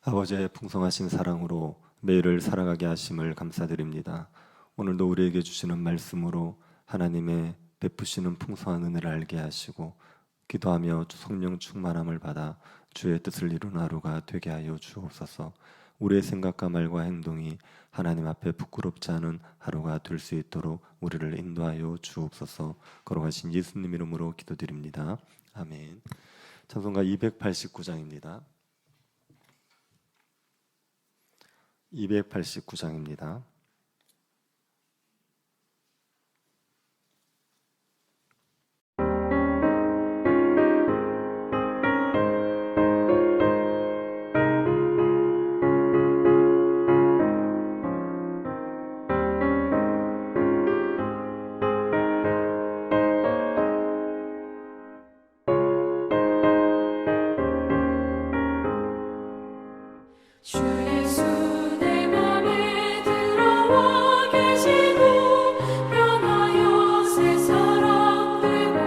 아버지의 풍성하신 사랑으로 매일을 살아가게 하심을 감사드립니다. 오늘도 우리에게 주시는 말씀으로 하나님의 베푸시는 풍성한 은혜를 알게 하시고 기도하며 성령 충만함을 받아 주의 뜻을 이루는 하루가 되게 하여 주옵소서. 우리의 생각과 말과 행동이 하나님 앞에 부끄럽지 않은 하루가 될 수 있도록 우리를 인도하여 주옵소서. 걸어가신 예수님 이름으로 기도드립니다. 아멘. 찬송가 289장입니다. 289장입니다. 주 예수 내 맘에 들어와 계시고 변하여 새 사람 되고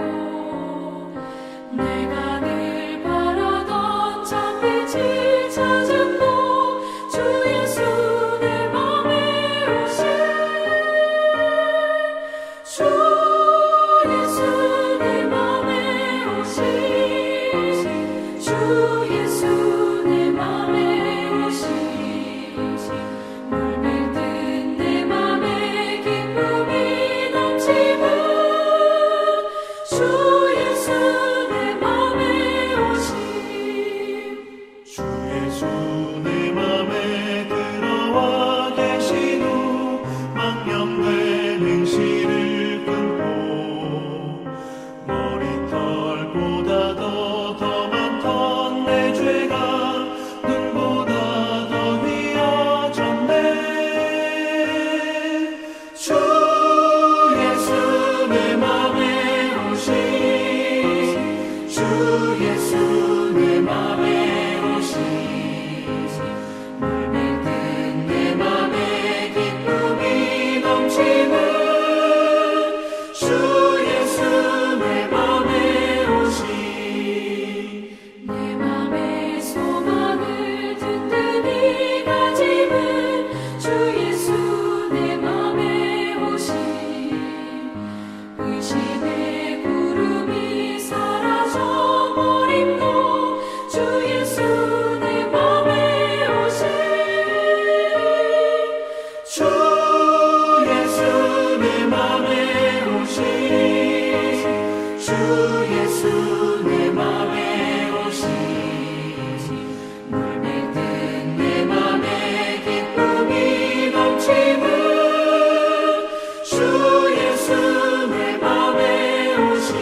내가 늘 바라던 참빛을 찾음도 주 예수 내 맘에 오신 주 예수 내 맘에 오신 주 예수 내 맘에 물밀듯 내 맘에 기쁨이 넘치고 주 예수 내 맘에 오심 주 예수 내 맘에 들어와 계신 후 망령된 행실을 끊고 머리털보다 더 많던 내 죄가 눈보다 주 예수 내 맘에 오신 주 예수 내 맘에 오신 물밀듯 내 맘에 기쁨이 넘치는 주 예수 내 맘에 오신 내 맘의 소망을 든든히 가지는 주 예수 내 맘에 오신 의심의 구름이 사라져 버림도 주 예수 내 맘에 오신 주 예수 내 맘에 오신 주 예수 내 맘에 오신 물밀듯 내 맘에 기쁨이 넘치는 주 예수 내 맘에 오신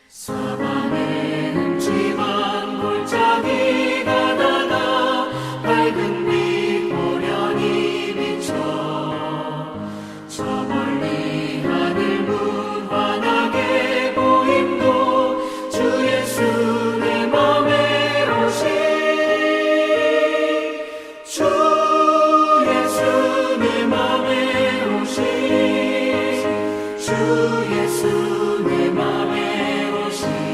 사방에 흠집한 골짜기가 나가 밝은 빛 고련히 비춰 저 멀리 하늘 무한하게 보임도 주 예수 내 맘에 오신 주 예수 내 맘에 오신 주 예수 내 맘에 오신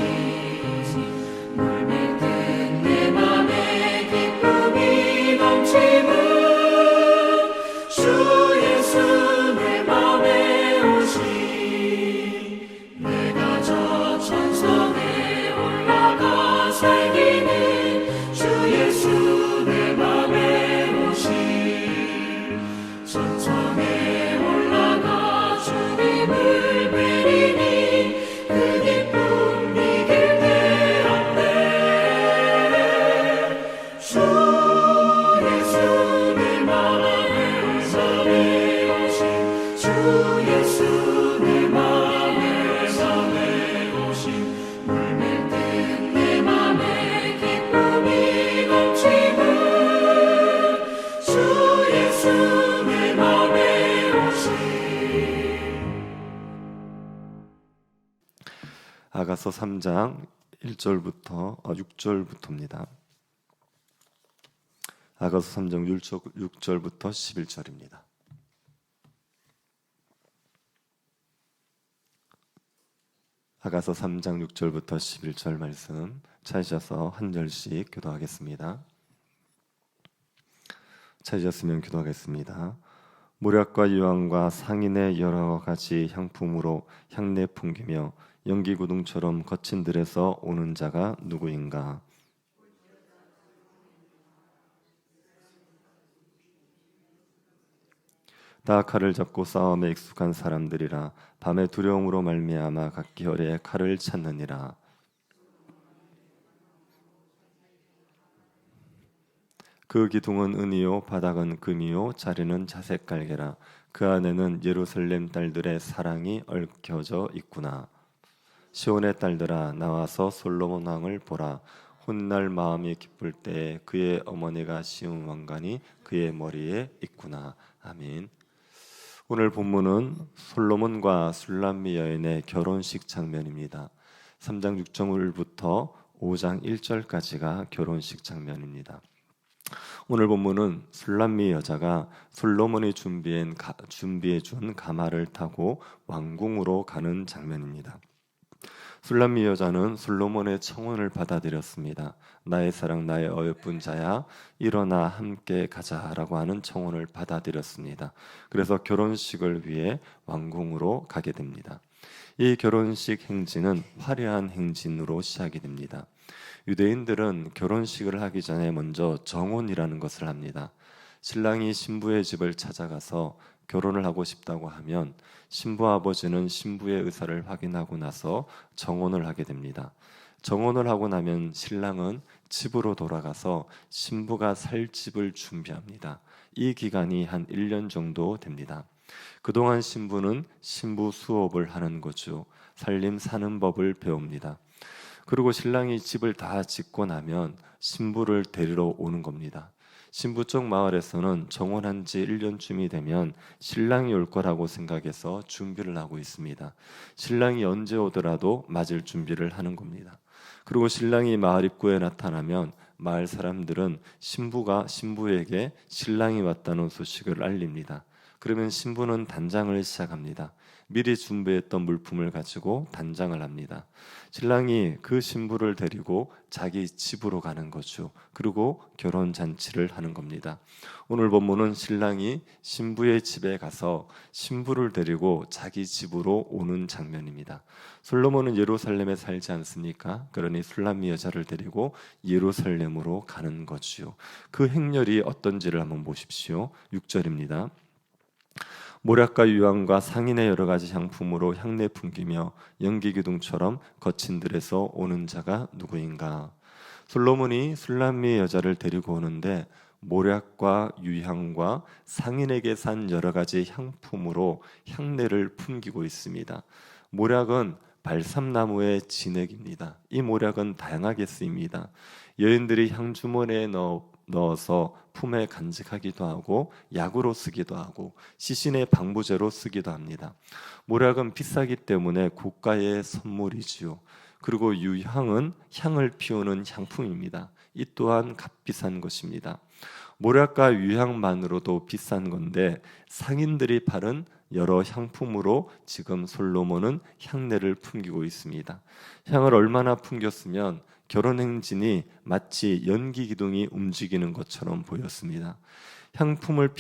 아가서 3장 1절부터 6절부터입니다. 아가서 3장 6절부터 11절입니다. 아가서 3장 6절부터 11절 말씀 찾으셔서 한 절씩 교도하겠습니다. 찾으셨으면 기도하겠습니다. 모략과 유황과 상인의 여러 가지 향품으로 향내 풍기며 연기 구둥처럼 거친 들에서 오는 자가 누구인가? 다 칼을 잡고 싸움에 익숙한 사람들이라. 밤의 두려움으로 말미암아 각기혈에 칼을 찾느니라. 그 기둥은 은이요 바닥은 금이요 자리는 자색 깔개라. 그 안에는 예루살렘 딸들의 사랑이 얽혀져 있구나. 시온의 딸들아 나와서 솔로몬 왕을 보라. 훗날 마음이 기쁠 때에 그의 어머니가 씌운 왕관이 그의 머리에 있구나. 아멘. 오늘 본문은 솔로몬과 술람미 여인의 결혼식 장면입니다. 3장 6절부터 5장 1절까지가 결혼식 장면입니다. 오늘 본문은 술람미 여자가 솔로몬이 준비해준 가마를 타고 왕궁으로 가는 장면입니다. 술람미 여자는 솔로몬의 청혼을 받아들였습니다. 나의 사랑 나의 어여쁜 자야 일어나 함께 가자라고 하는 청혼을 받아들였습니다. 그래서 결혼식을 위해 왕궁으로 가게 됩니다. 이 결혼식 행진은 화려한 행진으로 시작이 됩니다. 유대인들은 결혼식을 하기 전에 먼저 정혼이라는 것을 합니다. 신랑이 신부의 집을 찾아가서 결혼을 하고 싶다고 하면 신부 아버지는 신부의 의사를 확인하고 나서 정혼을 하게 됩니다. 정혼을 하고 나면 신랑은 집으로 돌아가서 신부가 살 집을 준비합니다. 이 기간이 한 1년 정도 됩니다. 그동안 신부는 신부 수업을 하는 거죠. 살림 사는 법을 배웁니다. 그리고 신랑이 집을 다 짓고 나면 신부를 데리러 오는 겁니다. 신부 쪽 마을에서는 정혼한 지 1년쯤이 되면 신랑이 올 거라고 생각해서 준비를 하고 있습니다. 신랑이 언제 오더라도 맞을 준비를 하는 겁니다. 그리고 신랑이 마을 입구에 나타나면 마을 사람들은 신부에게 신랑이 왔다는 소식을 알립니다. 그러면 신부는 단장을 시작합니다. 미리 준비했던 물품을 가지고 단장을 합니다. 신랑이 그 신부를 데리고 자기 집으로 가는 거죠. 그리고 결혼 잔치를 하는 겁니다. 오늘 본문은 신랑이 신부의 집에 가서 신부를 데리고 자기 집으로 오는 장면입니다. 솔로몬은 예루살렘에 살지 않습니까? 그러니 술람미 여자를 데리고 예루살렘으로 가는 거죠. 그 행렬이 어떤지를 한번 보십시오. 6절입니다. 모략과 유황과 상인의 여러 가지 향품으로 향내 풍기며 연기 기둥처럼 거친 들에서 오는 자가 누구인가? 솔로몬이 술람미 여자를 데리고 오는데 모략과 유향과 상인에게 산 여러 가지 향품으로 향내를 풍기고 있습니다. 모략은 발삼나무의 진액입니다. 이 모략은 다양하게 쓰입니다. 여인들이 향주머니에 넣어서 품에 간직하기도 하고 약으로 쓰기도 하고 시신의 방부제로 쓰기도 합니다. 모략은 비싸기 때문에 고가의 선물이지요. 그리고 유향은 향을 피우는 향품입니다. 이 또한 값비싼 것입니다. 모략과 유향만으로도 비싼 건데 상인들이 바른 여러 향품으로 지금 솔로몬은 향내를 풍기고 있습니다. 향을 얼마나 풍겼으면 결혼 행진이 마치 연기 기둥이 움직이는 것처럼 보였습니다. 향품을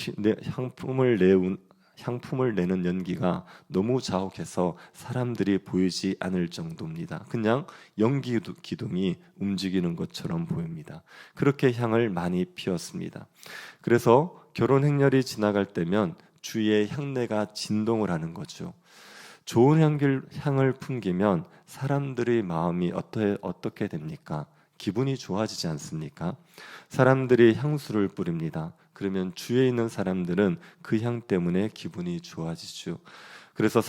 내는 연기가 너무 자욱해서 사람들이 보이지 않을 정도입니다. 그냥 연기 기둥이 움직이는 것처럼 보입니다. 그렇게 향을 많이 피웠습니다. 그래서 결혼 행렬이 지나갈 때면 주위의 향내가 진동을 하는 거죠. 좋은 향을 풍기면 사람들의 마음이 어떻게 됩니까? 기분이 좋아지지 않습니까? 사람들이 향수를 뿌립니다. 그러면 주위에 있는 사람들은 그 향 때문에 기분이 좋아지죠. 그래서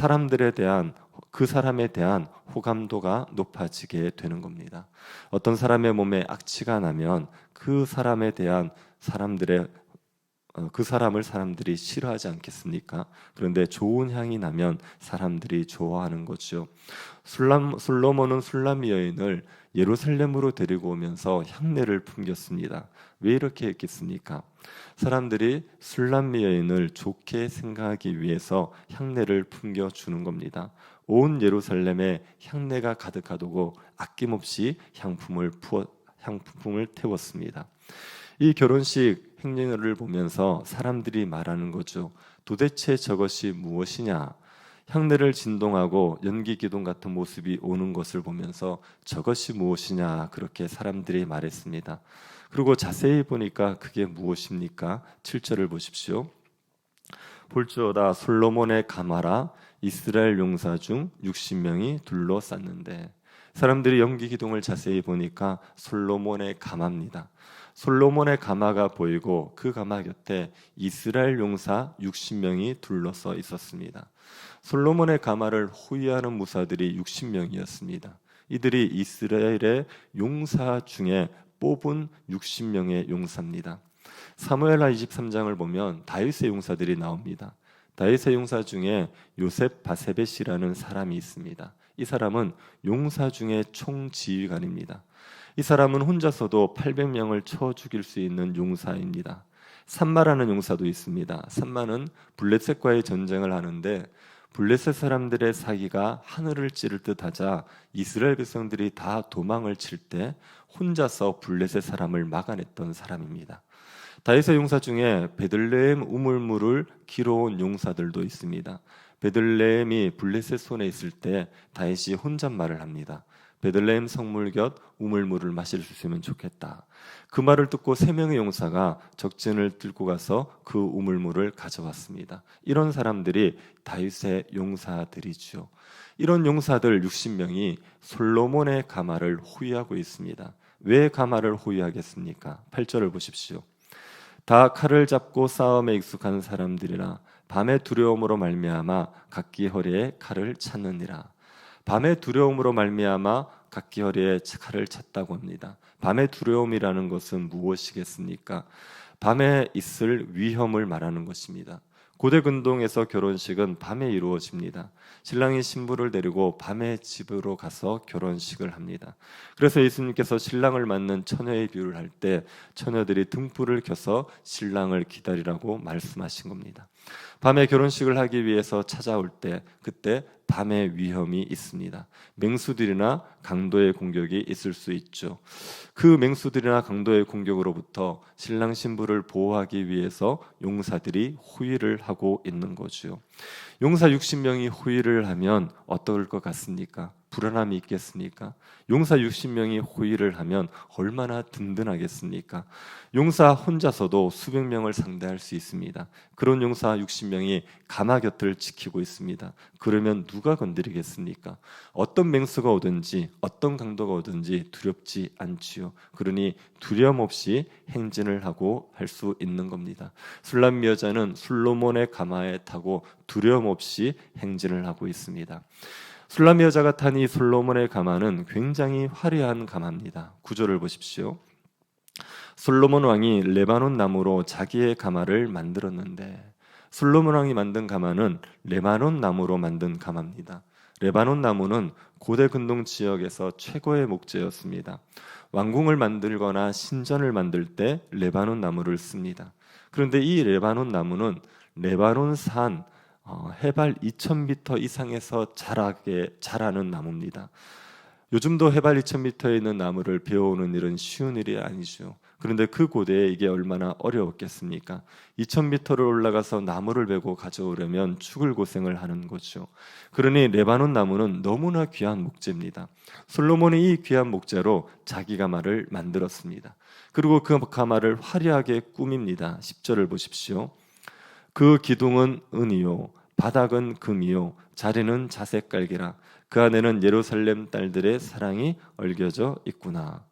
그 사람에 대한 호감도가 높아지게 되는 겁니다. 어떤 사람의 몸에 악취가 나면 그 사람에 대한 사람들의 그 사람을 사람들이 싫어하지 않겠습니까? 그런데 좋은 향이 나면 사람들이 좋아하는 거죠. 솔로몬은 술람 여인을 예루살렘으로 데리고 오면서 향내를 풍겼습니다. 왜 이렇게 했겠습니까? 사람들이 술람 여인을 좋게 생각하기 위해서 향내를 풍겨주는 겁니다. 온 예루살렘에 향내가 가득하고 아낌없이 향품을 태웠습니다. 이 결혼식 행렬을 보면서 사람들이 말하는 거죠. 도대체 저것이 무엇이냐? 향내를 진동하고 연기 기둥 같은 모습이 오는 것을 보면서 저것이 무엇이냐? 그렇게 사람들이 말했습니다. 그리고 자세히 보니까 그게 무엇입니까? 7절을 보십시오. 볼지어다 솔로몬의 가마라 이스라엘 용사 중 60명이 둘러쌌는데, 사람들이 연기 기둥을 자세히 보니까 솔로몬의 가마입니다. 솔로몬의 가마가 보이고 그 가마 곁에 이스라엘 용사 60명이 둘러서 있었습니다. 솔로몬의 가마를 호위하는 무사들이 60명이었습니다. 이들이 이스라엘의 용사 중에 뽑은 60명의 용사입니다. 사무엘하 23장을 보면 다윗의 용사들이 나옵니다. 다윗의 용사 중에 요셉 바세벳이라는 사람이 있습니다. 이 사람은 용사 중에 총지휘관입니다. 이 사람은 혼자서도 800명을 쳐 죽일 수 있는 용사입니다. 산마라는 용사도 있습니다. 산마는 블레셋과의 전쟁을 하는데 블레셋 사람들의 사기가 하늘을 찌를 듯하자 이스라엘 백성들이 다 도망을 칠 때 혼자서 블레셋 사람을 막아냈던 사람입니다. 다윗의 용사 중에 베들레헴 우물물을 길어온 용사들도 있습니다. 베들레헴이 블레셋 손에 있을 때 다윗이 혼잣말을 합니다. 베들레헴 성물 곁 우물물을 마실 수 있으면 좋겠다. 그 말을 듣고 3명의 용사가 적진을 들고 가서 그 우물물을 가져왔습니다. 이런 사람들이 다윗의 용사들이죠. 이런 용사들 60명이 솔로몬의 가마를 호위하고 있습니다. 왜 가마를 호위하겠습니까? 8절을 보십시오. 다 칼을 잡고 싸움에 익숙한 사람들이라 밤의 두려움으로 말미암아 각기 허리에 칼을 찾느니라. 밤의 두려움으로 말미암아 각기 허리에 칼을 찼다고 합니다. 밤의 두려움이라는 것은 무엇이겠습니까? 밤에 있을 위험을 말하는 것입니다. 고대 근동에서 결혼식은 밤에 이루어집니다. 신랑이 신부를 데리고 밤에 집으로 가서 결혼식을 합니다. 그래서 예수님께서 신랑을 맞는 처녀의 비유를 할 때 처녀들이 등불을 켜서 신랑을 기다리라고 말씀하신 겁니다. 밤에 결혼식을 하기 위해서 찾아올 때 그때 밤의 위험이 있습니다. 맹수들이나 강도의 공격이 있을 수 있죠. 그 맹수들이나 강도의 공격으로부터 신랑 신부를 보호하기 위해서 용사들이 호위를 하고 있는 거죠. 용사 60명이 호위를 하면 어떨 것 같습니까? 불안함이 있겠습니까? 용사 60명이 호위를 하면 얼마나 든든하겠습니까? 용사 혼자서도 수백 명을 상대할 수 있습니다. 그런 용사 60명이 가마 곁을 지키고 있습니다. 그러면 누가 건드리겠습니까? 어떤 맹수가 오든지 어떤 강도가 오든지 두렵지 않지요. 그러니 두려움 없이 행진을 하고 할 수 있는 겁니다. 술람 여자는 솔로몬의 가마에 타고 두려움 없이 행진을 하고 있습니다. 술람 여자가 탄 이 솔로몬의 가마는 굉장히 화려한 가마입니다. 구절을 보십시오. 솔로몬 왕이 레바논 나무로 자기의 가마를 만들었는데, 솔로몬 왕이 만든 가마는 레바논 나무로 만든 가마입니다. 레바논 나무는 고대 근동 지역에서 최고의 목재였습니다. 왕궁을 만들거나 신전을 만들 때 레바논 나무를 씁니다. 그런데 이 레바논 나무는 레바논 산 해발 2000m 이상에서 자라는 나무입니다. 요즘도 해발 2000m에 있는 나무를 베어오는 일은 쉬운 일이 아니죠. 그런데 그 고대에 이게 얼마나 어려웠겠습니까? 2000m를 올라가서 나무를 베고 가져오려면 죽을 고생을 하는 거죠. 그러니 레바논 나무는 너무나 귀한 목재입니다. 솔로몬이 이 귀한 목재로 자기 가마를 만들었습니다. 그리고 그 가마를 화려하게 꾸밉니다. 10절을 보십시오. 그 기둥은 은이요 바닥은 금이요 자리는 자색 깔기라. 그 안에는 예루살렘 딸들의 사랑이 얽혀져 있구나.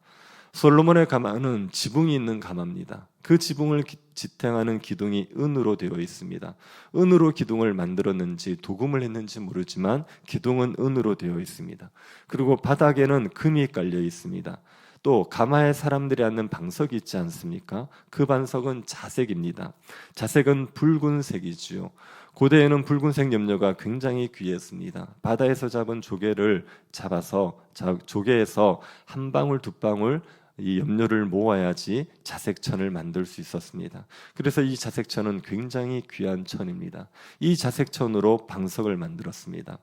솔로몬의 가마는 지붕이 있는 가마입니다. 그 지붕을 지탱하는 기둥이 은으로 되어 있습니다. 은으로 기둥을 만들었는지 도금을 했는지 모르지만 기둥은 은으로 되어 있습니다. 그리고 바닥에는 금이 깔려 있습니다. 또 가마에 사람들이 앉는 방석이 있지 않습니까? 그 방석은 자색입니다. 자색은 붉은색이지요. 고대에는 붉은색 염료가 굉장히 귀했습니다. 바다에서 잡은 조개를 잡아서 조개에서 한 방울 두 방울 이 염료를 모아야지 자색천을 만들 수 있었습니다. 그래서 이 자색천은 굉장히 귀한 천입니다. 이 자색천으로 방석을 만들었습니다.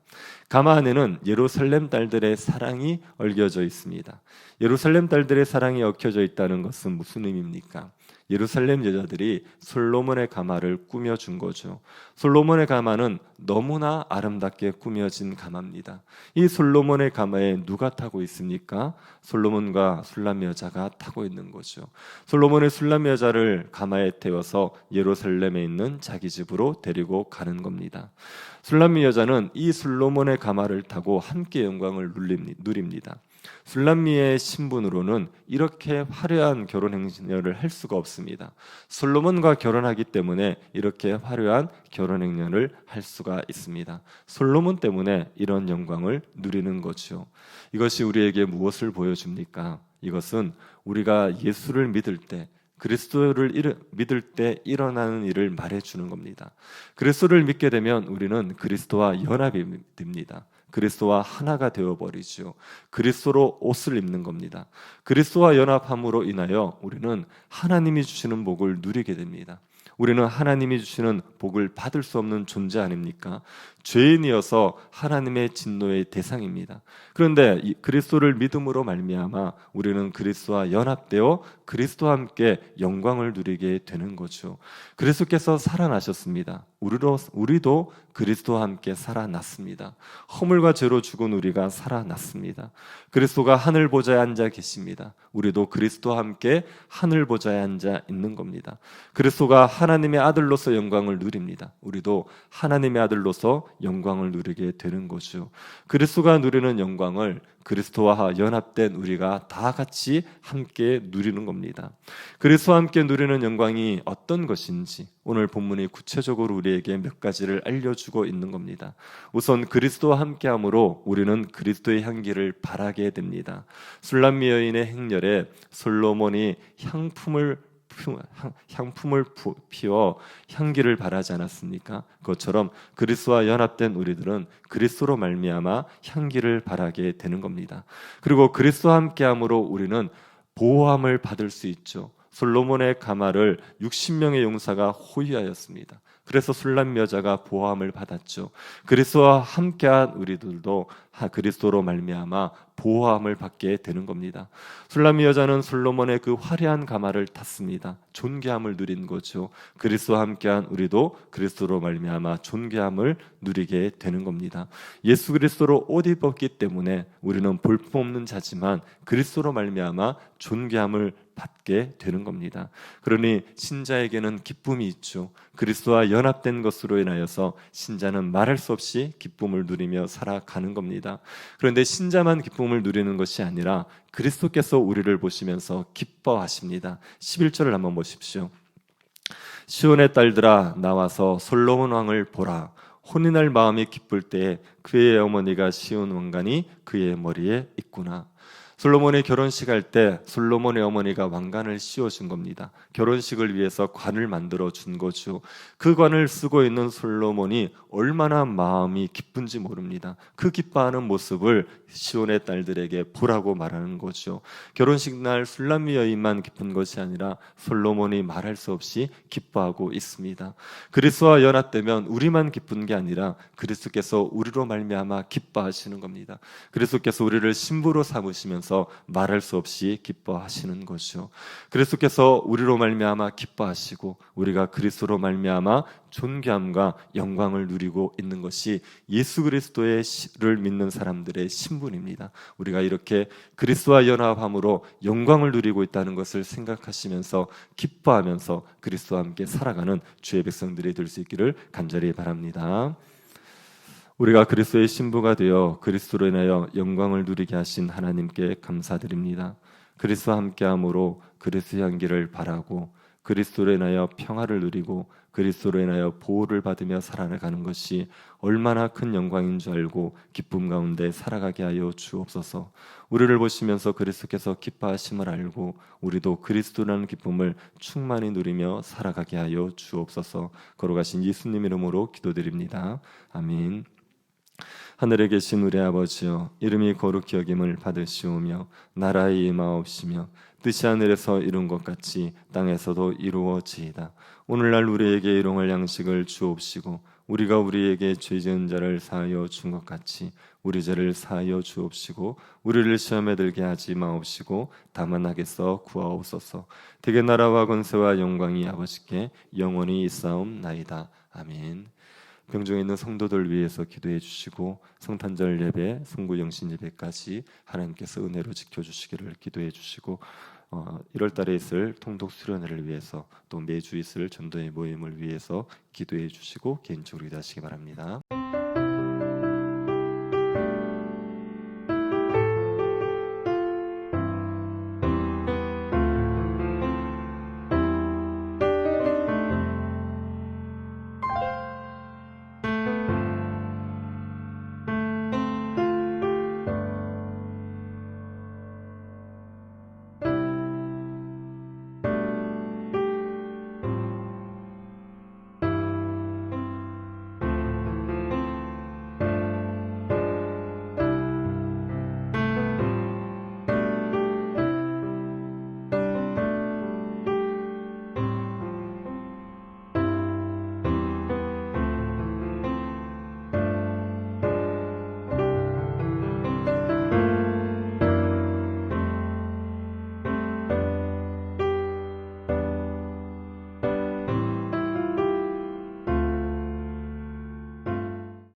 가마 안에는 예루살렘 딸들의 사랑이 얽혀져 있습니다. 예루살렘 딸들의 사랑이 얽혀져 있다는 것은 무슨 의미입니까? 예루살렘 여자들이 솔로몬의 가마를 꾸며준 거죠. 솔로몬의 가마는 너무나 아름답게 꾸며진 가마입니다. 이 솔로몬의 가마에 누가 타고 있습니까? 솔로몬과 술람 여자가 타고 있는 거죠. 솔로몬의 술람 여자를 가마에 태워서 예루살렘에 있는 자기 집으로 데리고 가는 겁니다. 술람 여자는 이 솔로몬의 가마를 타고 함께 영광을 누립니다. 술람미의 신분으로는 이렇게 화려한 결혼 행렬을 할 수가 없습니다. 솔로몬과 결혼하기 때문에 이렇게 화려한 결혼 행렬을 할 수가 있습니다. 솔로몬 때문에 이런 영광을 누리는 거죠. 이것이 우리에게 무엇을 보여줍니까? 이것은 우리가 예수를 믿을 때, 그리스도를 믿을 때 일어나는 일을 말해주는 겁니다. 그리스도를 믿게 되면 우리는 그리스도와 연합이 됩니다. 그리스도와 하나가 되어버리죠. 그리스도로 옷을 입는 겁니다. 그리스도와 연합함으로 인하여 우리는 하나님이 주시는 복을 누리게 됩니다. 우리는 하나님이 주시는 복을 받을 수 없는 존재 아닙니까? 죄인이어서 하나님의 진노의 대상입니다. 그런데 이 그리스도를 믿음으로 말미암아 우리는 그리스도와 연합되어 그리스도와 함께 영광을 누리게 되는 거죠. 그리스도께서 살아나셨습니다. 우리도 그리스도와 함께 살아났습니다. 허물과 죄로 죽은 우리가 살아났습니다. 그리스도가 하늘 보좌에 앉아 계십니다. 우리도 그리스도와 함께 하늘 보좌에 앉아 있는 겁니다. 그리스도가 하나님의 아들로서 영광을 누립니다. 우리도 하나님의 아들로서 영광을 누리게 되는 거죠. 그리스도가 누리는 영광을 그리스도와 연합된 우리가 다 같이 함께 누리는 겁니다. 그리스도와 함께 누리는 영광이 어떤 것인지 오늘 본문이 구체적으로 우리에게 몇 가지를 알려주고 있는 겁니다. 우선 그리스도와 함께함으로 우리는 그리스도의 향기를 바라게 됩니다. 술람미 여인의 행렬에 솔로몬이 향품을 피워 향기를 바라지 않았습니까? 그것처럼 그리스도와 연합된 우리들은 그리스도로 말미암아 향기를 바라게 되는 겁니다. 그리고 그리스도와 함께함으로 우리는 보호함을 받을 수 있죠. 솔로몬의 가마를 60명의 용사가 호위하였습니다. 그래서 술람 여자가 보호함을 받았죠. 그리스도와 함께한 우리들도 그리스도로 말미암아 보호함을 받게 되는 겁니다. 술람 여자는 솔로몬의 그 화려한 가마를 탔습니다. 존귀함을 누린 거죠. 그리스도와 함께한 우리도 그리스도로 말미암아 존귀함을 누리게 되는 겁니다. 예수 그리스도로 옷 입었기 때문에 우리는 볼품없는 자지만 그리스도로 말미암아 존귀함을 받게 되는 겁니다. 그러니 신자에게는 기쁨이 있죠. 그리스도와 연합된 것으로 인하여서 신자는 말할 수 없이 기쁨을 누리며 살아가는 겁니다. 그런데 신자만 기쁨을 누리는 것이 아니라 그리스도께서 우리를 보시면서 기뻐하십니다. 11절을 한번 보십시오. 시온의 딸들아 나와서 솔로몬 왕을 보라. 혼이 날 마음이 기쁠 때에 그의 어머니가 시온 왕관이 그의 머리에 있구나. 솔로몬의 결혼식 할 때 솔로몬의 어머니가 왕관을 씌워준 겁니다. 결혼식을 위해서 관을 만들어 준 거죠. 그 관을 쓰고 있는 솔로몬이 얼마나 마음이 기쁜지 모릅니다. 그 기뻐하는 모습을 시온의 딸들에게 보라고 말하는 거죠. 결혼식 날 술람미 여인만 기쁜 것이 아니라 솔로몬이 말할 수 없이 기뻐하고 있습니다. 그리스도와 연합되면 우리만 기쁜 게 아니라 그리스도께서 우리로 말미암아 기뻐하시는 겁니다. 그리스도께서 우리를 신부로 삼으시면서 말할 수 없이 기뻐하시는 것이죠. 그리스도께서 우리로 말미암아 기뻐하시고 우리가 그리스도로 말미암아 존귀함과 영광을 누리고 있는 것이 예수 그리스도를 믿는 사람들의 신분입니다. 우리가 이렇게 그리스도와 연합함으로 영광을 누리고 있다는 것을 생각하시면서 기뻐하면서 그리스도와 함께 살아가는 주의 백성들이 될 수 있기를 간절히 바랍니다. 우리가 그리스도의 신부가 되어 그리스도로 인하여 영광을 누리게 하신 하나님께 감사드립니다. 그리스도와 함께함으로 그리스도의 향기를 바라고 그리스도로 인하여 평화를 누리고 그리스도로 인하여 보호를 받으며 살아가는 것이 얼마나 큰 영광인 줄 알고 기쁨 가운데 살아가게 하여 주옵소서. 우리를 보시면서 그리스도께서 기뻐하심을 알고 우리도 그리스도라는 기쁨을 충만히 누리며 살아가게 하여 주옵소서. 걸어가신 예수님 이름으로 기도드립니다. 아멘. 하늘에 계신 우리 아버지여, 이름이 거룩히 여김을 받으시오며 나라의 임하옵시며 뜻이 하늘에서 이룬 것 같이 땅에서도 이루어지이다. 오늘날 우리에게 일용할 양식을 주옵시고 우리가 우리에게 죄 지은 자를 사하여 준 것 같이 우리 죄를 사하여 주옵시고 우리를 시험에 들게 하지 마옵시고 다만 악에서 구하옵소서. 대개 나라와 권세와 영광이 아버지께 영원히 있사옵나이다. 아멘. 병중에 있는 성도들 위해서 기도해 주시고 성탄절 예배, 성구영신 예배까지 하나님께서 은혜로 지켜주시기를 기도해 주시고 1월 달에 있을 통독 수련회를 위해서 또 매주 있을 전도의 모임을 위해서 기도해 주시고 개인적으로 기도하시기 바랍니다.